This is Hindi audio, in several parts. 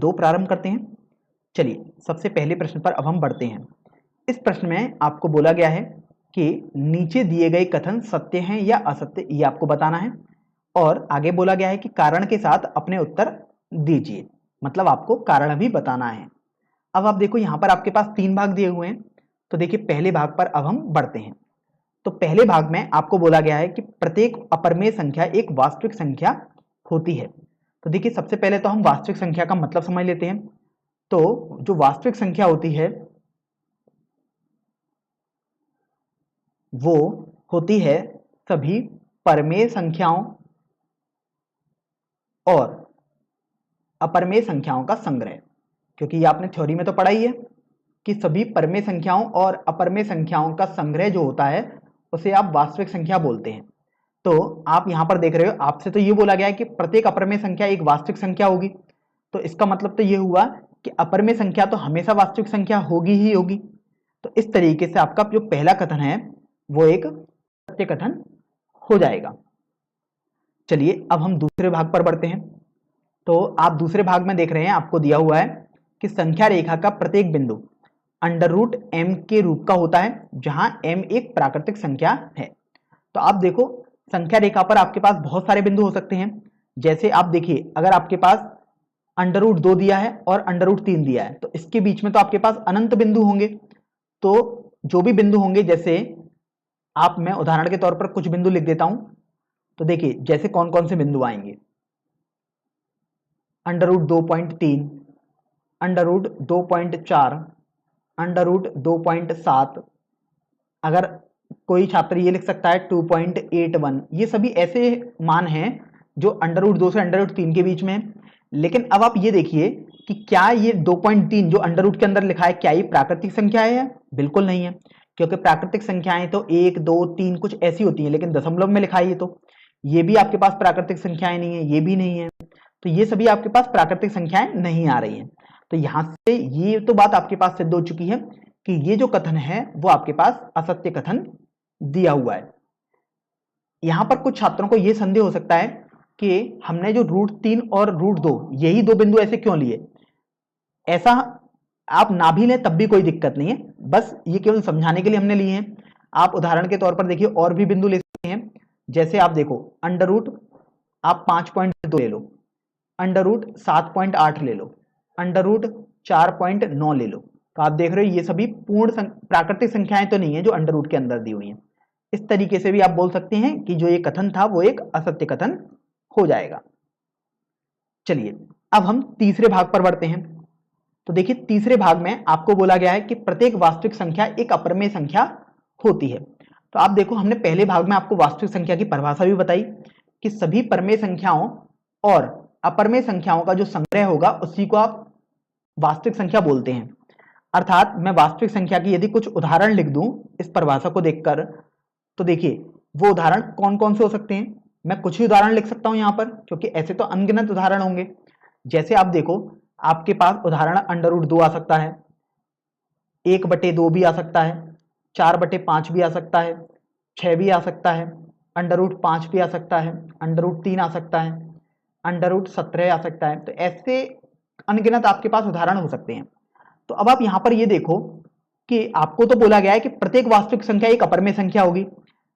2 प्रारंभ करते हैं। चलिए सबसे पहले प्रश्न पर अब हम बढ़ते हैं। इस प्रश्न में आपको बोला गया है कि नीचे दिए गए कथन सत्य हैं या असत्य, ये आपको बताना है। और आगे बोला गया है कि कारण के साथ अपने उत्तर दीजिए, मतलब आपको कारण भी बताना है। अब आप देखो यहाँ पर आपके पास 3 भाग दिए हुए हैं, तो देखिए पहले भाग पर अब हम बढ़ते हैं। तो पहले भाग में आपको बोला गया है कि प्रत्येक अपरिमेय संख्या एक वास्तविक संख्या होती है। तो देखिए सबसे पहले तो हम वास्तविक संख्या का मतलब समझ लेते हैं। तो जो वास्तविक संख्या होती है वो होती है सभी परिमेय संख्याओं और अपरिमेय संख्याओं का संग्रह। क्योंकि ये आपने थ्योरी में तो पढ़ा ही है कि सभी परिमेय संख्याओं और अपरिमेय संख्याओं का संग्रह जो होता है उसे आप वास्तविक संख्या बोलते हैं। तो आप यहां पर देख रहे हो, आपसे तो ये बोला गया है कि प्रत्येक अपरिमेय संख्या एक वास्तविक संख्या होगी। तो इसका मतलब तो ये हुआ कि अपरिमेय संख्या तो हमेशा वास्तविक संख्या होगी ही होगी। तो इस तरीके से आपका जो पहला कथन है वो एक सत्य कथन हो जाएगा। चलिए अब हम दूसरे भाग पर बढ़ते हैं। तो आप दूसरे भाग में देख रहे हैं, आपको दिया हुआ है कि संख्या रेखा का प्रत्येक बिंदु अंडर रूट m के रूप का होता है, जहां m एक प्राकृतिक संख्या है। तो आप देखो संख्या रेखा पर आपके पास बहुत सारे बिंदु हो सकते हैं। जैसे आप देखिए, अगर आपके पास अंडर रूट 2 दिया है और अंडर रूट 3 दिया है, तो इसके बीच में तो आपके पास अनंत बिंदु होंगे। तो जो भी बिंदु होंगे, जैसे आप, मैं उदाहरण के तौर पर कुछ बिंदु लिख देता हूं। तो देखिए जैसे कौन कौन से बिंदु आएंगे, under root 2.3, under root 2.4, under root 2.7। अगर कोई छात्र ये लिख सकता है 2.81। ये सभी ऐसे मान हैं जो अंडर रूट 2 से अंडर रूट 3 के बीच में है। लेकिन अब आप ये देखिए कि क्या ये 2.3 जो अंडर रूट के अंदर लिखा है, क्या ये प्राकृतिक संख्या है? बिल्कुल नहीं है, क्योंकि प्राकृतिक संख्याएं तो 1, 2, 3 कुछ ऐसी होती हैं, लेकिन दशमलव में लिखा है तो ये भी आपके पास प्राकृतिक संख्याएं नहीं है, ये भी नहीं है। तो ये सभी आपके पास प्राकृतिक संख्याएं नहीं आ रही हैं। तो यहां से ये तो बात आपके पास सिद्ध हो चुकी है कि ये जो कथन है वो आपके पास असत्य कथन दिया हुआ है। यहां पर कुछ छात्रों को यह संदेह हो सकता है कि हमने जो रूट 3 और रूट 2 यही 2 बिंदु ऐसे क्यों लिए। ऐसा आप ना भी लें तब भी कोई दिक्कत नहीं है, बस ये केवल समझाने के लिए हमने लिए हैं। आप उदाहरण के तौर पर देखिए और भी बिंदु ले सकते हैं। जैसे आप देखो अंडर रूट आप 5.2 ले लो, अंडर रूट 7.8 ले लो, अंडर रूट 4.9 ले लो। तो आप देख रहे हो ये सभी पूर्ण प्राकृतिक संख्याएं तो नहीं है जो अंडर रूट के अंदर दी हुई हैं। इस तरीके से भी आप बोल सकते हैं कि जो ये कथन था वो एक असत्य कथन हो जाएगा। चलिए अब हम तीसरे भाग पर बढ़ते हैं। तो देखिए तीसरे भाग में आपको बोला गया है कि प्रत्येक वास्तविक संख्या एक अपरिमेय संख्या होती है। तो आप देखो हमने पहले भाग में आपको वास्तविक संख्या की परिभाषा भी बताई कि सभी परिमेय संख्याओं और अपरिमेय संख्याओं का जो संग्रह होगा उसी को आप वास्तविक संख्या बोलते हैं। अर्थात मैं वास्तविक संख्या की यदि कुछ उदाहरण लिख दूं इस परिभाषा को देखकर, तो देखिए वो उदाहरण कौन कौन से हो सकते हैं। मैं कुछ ही उदाहरण लिख सकता हूं यहां पर, क्योंकि ऐसे तो अनगिनत उदाहरण होंगे। जैसे आप देखो आपके पास उदाहरण अंडर रूट 2 आ सकता है, 1/2 भी आ सकता है, 4/5 भी आ सकता है, 6 भी आ सकता है, अंडर रूट 5 भी आ सकता है, अंडर रूट 3 आ सकता है, अंडर रूट 17 आ सकता है। तो ऐसे अनगिनत आपके पास उदाहरण हो सकते हैं। तो अब आप यहां पर ये देखो कि आपको तो बोला गया है कि प्रत्येक वास्तविक संख्या एक अपरिमेय संख्या होगी।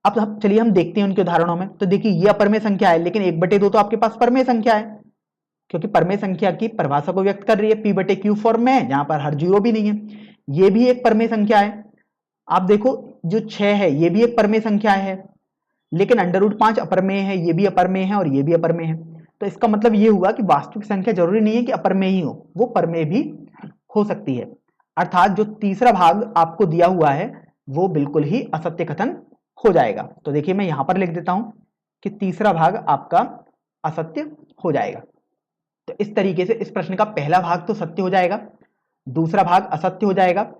अब चलिए हम देखते हैं उनके उदाहरणों में। तो देखिए ये अपरिमेय संख्या है, लेकिन 1/2 तो आपके पास परिमेय संख्या है, क्योंकि परिमेय संख्या की परिभाषा को व्यक्त कर रही है p/q फॉर्म में, जहां पर हर जीरो भी नहीं है। ये भी एक परिमेय संख्या है। आप देखो जो 6 है ये भी एक परिमेय संख्या है, लेकिन अंडर रूट 5 अपरिमेय है, ये भी अपरिमेय है और ये भी अपरिमेय है। तो इसका मतलब ये हुआ कि वास्तविक संख्या जरूरी नहीं है कि अपरिमेय ही हो, वो परिमेय भी हो सकती है। अर्थात जो तीसरा भाग आपको दिया हुआ है वो बिल्कुल ही असत्य कथन हो जाएगा। तो देखिए मैं यहां पर लिख देता हूं कि तीसरा भाग आपका असत्य हो जाएगा। तो इस तरीके से इस प्रश्न का पहला भाग तो सत्य हो जाएगा, दूसरा भाग असत्य हो जाएगा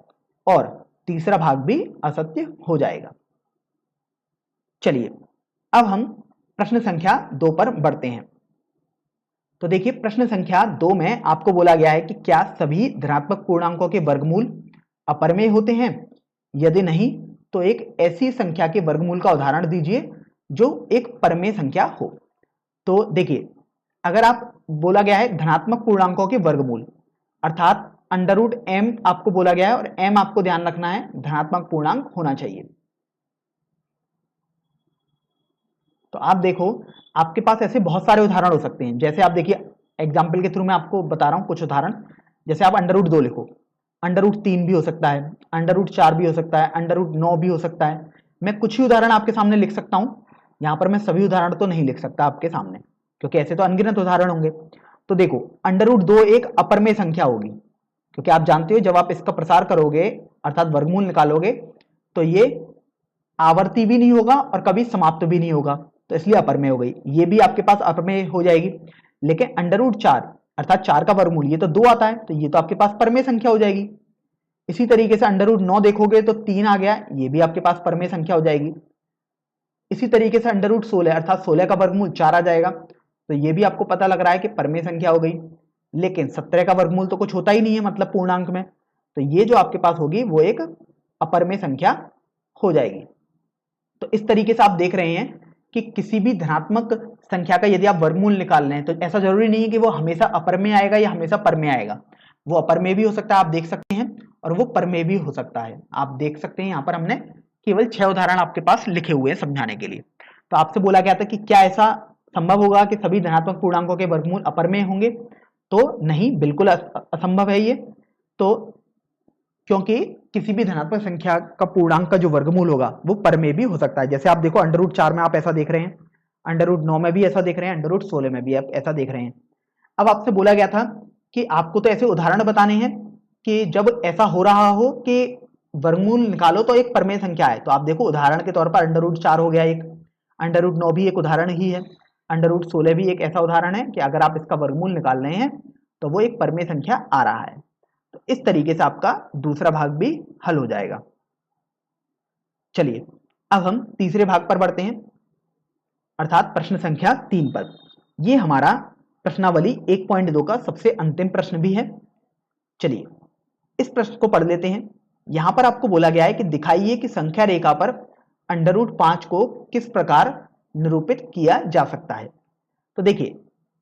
और तीसरा भाग भी असत्य हो जाएगा। चलिए अब हम प्रश्न संख्या 2 पर बढ़ते हैं। तो देखिए प्रश्न संख्या 2 में आपको बोला गया है कि क्या सभी धनात्मक पूर्णांकों के वर्गमूल अपरिमेय होते हैं? यदि नहीं तो एक ऐसी संख्या के वर्गमूल का उदाहरण दीजिए जो एक परिमेय संख्या हो। तो देखिए अगर आप बोला गया है धनात्मक पूर्णांकों के वर्गमूल, अर्थात अंडर रूट एम आपको बोला गया है और एम आपको ध्यान रखना है धनात्मक पूर्णांक होना चाहिए। तो आप देखो आपके पास ऐसे बहुत सारे उदाहरण हो सकते हैं, जैसे आप देखिए एग्जाम्पल के थ्रू मैं आपको बता रहा हूं कुछ उदाहरण। जैसे आप अंडर रूट 2 लिखो, अंडर रूट 3 भी हो सकता है, अंडर रूट 4 भी हो सकता है, अंडर रूट 9 भी हो सकता है। मैं कुछ ही उदाहरण आपके सामने लिख सकता हूं, यहां पर मैं सभी उदाहरण तो नहीं लिख सकता आपके सामने, क्योंकि ऐसे तो अनगिनत उदाहरण होंगे। तो देखो अंडर रूट 2 एक अपरमेय संख्या होगी, क्योंकि आप जानते हो जब आप इसका प्रसार करोगे अर्थात वर्गमूल निकालोगे तो ये आवर्ती भी नहीं होगा और कभी समाप्त भी नहीं होगा, तो इसलिए अपरमेय हो गई। ये भी आपके पास अपरमेय हो जाएगी। लेकिन अंडर रूट 4 अर्थात 4 का वर्गमूल ये तो 2 आता है, तो ये तो आपके पास परमेय संख्या हो जाएगी। इसी तरीके से अंडर रूट 9 देखोगे तो 3 आ गया, ये भी आपके पास परमेय संख्या हो जाएगी। इसी तरीके से अंडर रूट 16 अर्थात 16 का वर्गमूल 4 आ जाएगा, तो ये भी आपको पता लग रहा है कि परमेय संख्या हो गई। लेकिन 17 का वर्गमूल तो कुछ होता ही नहीं है मतलब पूर्णांक में, तो ये जो आपके पास होगी वो एक अपरमेय संख्या हो जाएगी। तो इस तरीके से आप देख रहे हैं कि किसी भी धनात्मक संख्या का यदि आप वर्गमूल निकाल रहे हैं तो ऐसा जरूरी नहीं है कि वो हमेशा अपरमेय आएगा या हमेशा परमेय आएगा। वो अपरमेय भी हो सकता है, आप देख सकते हैं, और वो परमेय भी हो सकता है, आप देख सकते हैं। यहाँ पर हमने केवल 6 उदाहरण आपके पास लिखे हुए हैं समझाने के लिए। तो आपसे बोला गया था कि क्या ऐसा संभव होगा कि सभी धनात्मक पूर्णांकों के वर्गमूल अपरमेय होंगे? तो नहीं, बिल्कुल असंभव है ये। तो क्योंकि किसी भी धनात्मक संख्या का पूर्णांक का जो वर्गमूल होगा वो परमेय भी हो सकता है। जैसे आप देखो अंडर रूट 4 में आप ऐसा देख रहे हैं, अंडर रूट 9 में भी ऐसा देख रहे हैं, अंडर रूट 16 में भी आप ऐसा देख रहे हैं। अब आपसे बोला गया था कि आपको तो ऐसे उदाहरण बताने हैं कि जब ऐसा हो रहा हो कि वर्गमूल निकालो तो एक परमेय संख्या है। तो आप देखो उदाहरण के तौर पर अंडर रूट 4 हो गया एक, अंडर रूट 9 भी एक उदाहरण ही है, अंडर रूट 16 भी एक ऐसा उदाहरण है कि अगर आप इसका वर्गमूल निकाल रहे हैं तो वो एक परमेय संख्या आ रहा है। तो इस तरीके से आपका दूसरा भाग भी हल हो जाएगा। चलिए अब हम तीसरे भाग पर बढ़ते हैं, अर्थात प्रश्न संख्या 3 पर। ये हमारा प्रश्नावली 1.2 का सबसे अंतिम प्रश्न भी है। चलिए इस प्रश्न को पढ़ लेते हैं। यहां पर आपको बोला गया है कि दिखाइए कि संख्या रेखा पर अंडर रूट 5 को किस प्रकार निरूपित किया जा सकता है। तो देखिए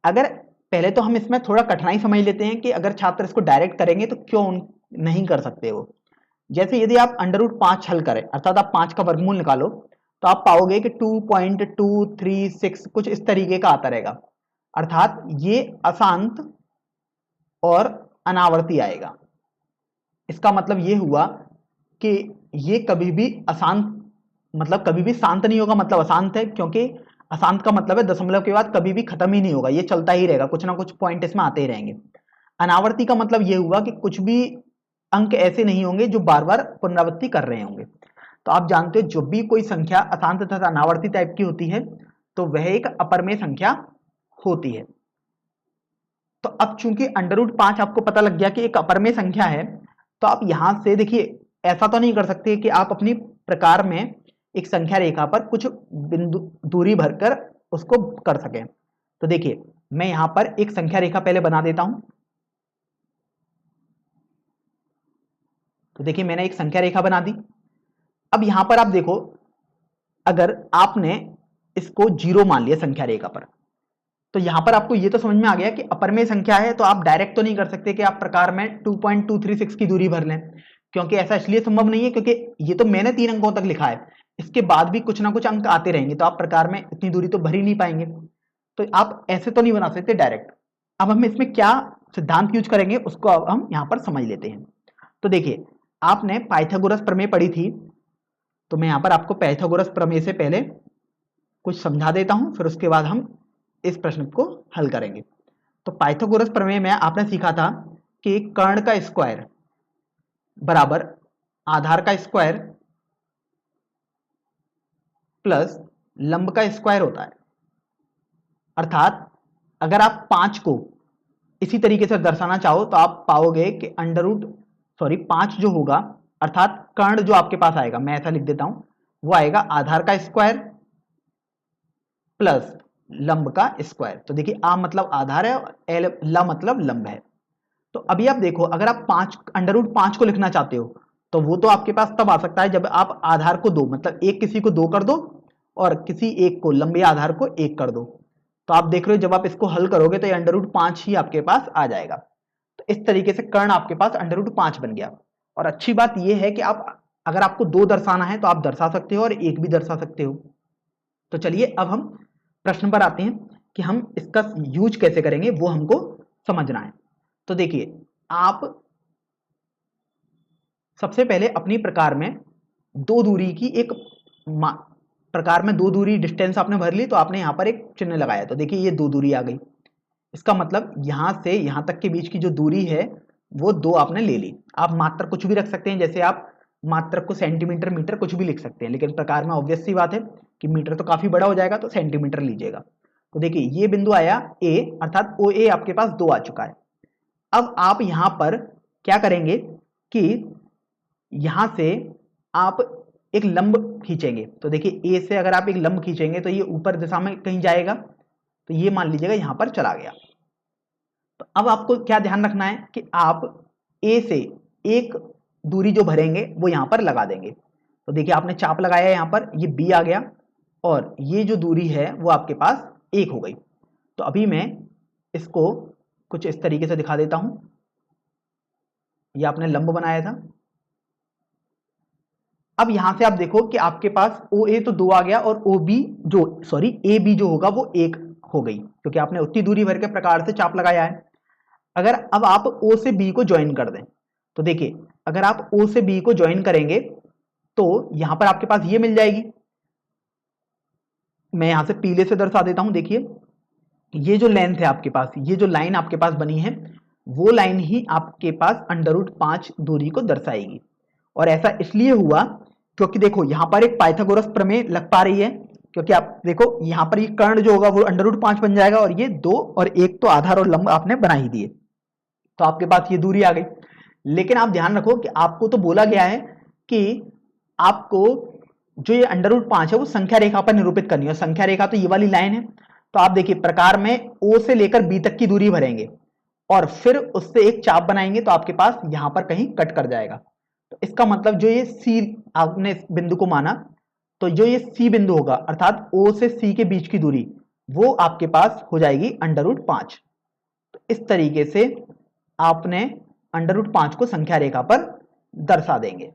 अगर पहले तो हम इसमें थोड़ा कठिनाई समझ लेते हैं कि अगर छात्र इसको डायरेक्ट करेंगे तो क्यों नहीं कर सकते वो। जैसे यदि आप अंडर रूट 5 हल करें अर्थात आप 5 का वर्गमूल निकालो तो आप पाओगे कि 2.236 कुछ इस तरीके का आता रहेगा, अर्थात ये अशांत और अनावर्ती आएगा। इसका मतलब ये हुआ कि ये कभी भी अशांत मतलब कभी भी शांत नहीं होगा, मतलब अशांत है, क्योंकि अशांत का मतलब है दशमलव के बाद कभी भी खत्म ही नहीं होगा, ये चलता ही रहेगा, कुछ ना कुछ पॉइंट इसमें आते ही रहेंगे। अनावर्ती का मतलब ये हुआ कि कुछ भी अंक ऐसे नहीं होंगे जो बार बार पुनरावृत्ति कर रहे होंगे। तो आप जानते हो जब भी कोई संख्या अशांत तथा अनावर्ती टाइप की होती है तो वह एक अपरमेय संख्या होती है। तो अब चूंकि अंडर रूट 5 आपको पता लग गया कि एक अपरमेय संख्या है, तो आप यहां से देखिए ऐसा तो नहीं कर सकते कि आप अपनी प्रकार में एक संख्या रेखा पर कुछ बिंदु दूरी भरकर उसको कर सकें। तो देखिए मैं यहां पर एक संख्या रेखा पहले बना देता हूं। तो देखिए मैंने एक संख्या रेखा बना दी। अब यहां पर आप देखो अगर आपने इसको 0 मान लिया संख्या रेखा पर, तो यहां पर आपको ये तो समझ में आ गया कि अपरमेय संख्या है, तो आप डायरेक्ट तो नहीं कर सकते कि आप प्रकार में 2.236 की दूरी भर लें, क्योंकि ऐसा इसलिए संभव नहीं है क्योंकि ये तो मैंने 3 अंकों तक लिखा है, इसके बाद भी कुछ ना कुछ अंक आते रहेंगे, तो आप प्रकार में इतनी दूरी तो भर ही नहीं पाएंगे, तो आप ऐसे तो नहीं बना सकते डायरेक्ट। अब हम इसमें क्या सिद्धांत यूज करेंगे उसको अब हम यहां पर समझ लेते हैं। तो देखिए आपने पाइथागोरस प्रमेय पढ़ी थी, तो मैं यहां पर आपको पाइथागोरस प्रमेय से पहले कुछ समझा देता हूं, फिर उसके बाद हम इस प्रश्न को हल करेंगे। तो पाइथागोरस प्रमेय में आपने सीखा था कि कर्ण का स्क्वायर बराबर आधार का स्क्वायर प्लस लंब का स्क्वायर होता है। अर्थात अगर आप 5 को इसी तरीके से दर्शाना चाहो तो आप पाओगे कि अंडर रूट 5 जो होगा अर्थात कर्ण जो आपके पास आएगा, मैं ऐसा लिख देता हूं, वो आएगा आधार का स्क्वायर प्लस लंब का स्क्वायर। तो देखिए आ मतलब आधार है और एल ल मतलब लंब है। तो अभी आप देखो अगर आप 5 अंडर रूट 5 को लिखना चाहते हो तो वो तो आपके पास तब आ सकता है जब आप आधार को 2 मतलब एक किसी को 2 कर दो और किसी एक को लंबे आधार को 1 कर दो। तो आप देख रहे हो जब आप इसको हल करोगे तो ये √5 ही आपके पास आ जाएगा। तो इस तरीके से कर्ण आपके पास √5 बन गया। और अच्छी बात यह है कि आप अगर आपको 2 दर्शाना है तो आप दर्शा सकते हो और 1 भी दर्शा सकते हो। तो चलिए अब हम प्रश्न पर आते हैं कि हम इसका यूज कैसे करेंगे, वो हमको समझना है। तो देखिए, आप सबसे पहले अपनी प्रकार में 2 दूरी की एक प्रकार में 2 दूरी डिस्टेंस आपने भर ली, तो आपने यहां पर एक चिन्ह लगाया। तो देखिए ये 2 दूरी आ गई। इसका मतलब यहां से यहां तक के बीच की जो दूरी है वो 2 आपने ले ली। आप मात्रक कुछ भी रख सकते हैं, जैसे आप मात्रक को सेंटीमीटर, मीटर कुछ भी लिख सकते हैं, लेकिन प्रकार में ऑब्वियस सी बात है कि मीटर तो काफी बड़ा हो जाएगा, तो सेंटीमीटर लीजिएगा। तो देखिए ये बिंदु आया ए, अर्थात OA आपके पास 2 आ चुका है। अब आप यहां पर क्या करेंगे कि यहां से आप एक लंब खींचेंगे। तो देखिए ए से अगर आप एक लंब खींचेंगे तो ये ऊपर दिशा में कहीं जाएगा, तो ये मान लीजिएगा यहां पर चला गया। तो अब आपको क्या ध्यान रखना है कि आप ए से एक दूरी जो भरेंगे वो यहां पर लगा देंगे। तो देखिए आपने चाप लगाया यहां पर, ये बी आ गया और ये जो दूरी है वो आपके पास 1 हो गई। तो अभी मैं इसको कुछ इस तरीके से दिखा देता हूं। ये आपने लंब बनाया था। अब यहां से आप देखो कि आपके पास OA तो 2 आ गया और AB जो होगा वो 1 हो गई, क्योंकि आपने उतनी दूरी भर के प्रकार से चाप लगाया है। अगर अब आप O से B को ज्वाइन कर दें, तो देखिए अगर आप O से B को ज्वाइन करेंगे तो यहां पर आपके पास ये मिल जाएगी। मैं यहां से पीले से दर्शा देता हूं। देखिए ये जो लेंथ है आपके पास, ये जो लाइन आपके पास बनी है, वो लाइन ही आपके पास √5 दूरी को दर्शाएगी। और ऐसा इसलिए हुआ क्योंकि देखो यहां पर एक पाइथागोरस प्रमेय लग पा रही है, क्योंकि आप देखो यहां पर ये कर्ण जो होगा वो √5 बन जाएगा और ये 2 और 1 तो आधार और लंब आपने बना ही दिए, तो आपके पास ये दूरी आ गई। लेकिन आप ध्यान रखो कि आपको तो बोला गया है कि आपको जो ये √5 है वो संख्या रेखा पर निरूपित करनी है। संख्या रेखा तो ये वाली लाइन है। तो आप देखिए प्रकार में O से लेकर B तक की दूरी भरेंगे और फिर उससे एक चाप बनाएंगे, तो आपके पास यहां पर कहीं कट कर जाएगा। तो इसका मतलब जो ये C आपने इस बिंदु को माना, तो जो ये C बिंदु होगा अर्थात O से C के बीच की दूरी वो आपके पास हो जाएगी √5। तो इस तरीके से आपने √5 को संख्या रेखा पर दर्शा देंगे।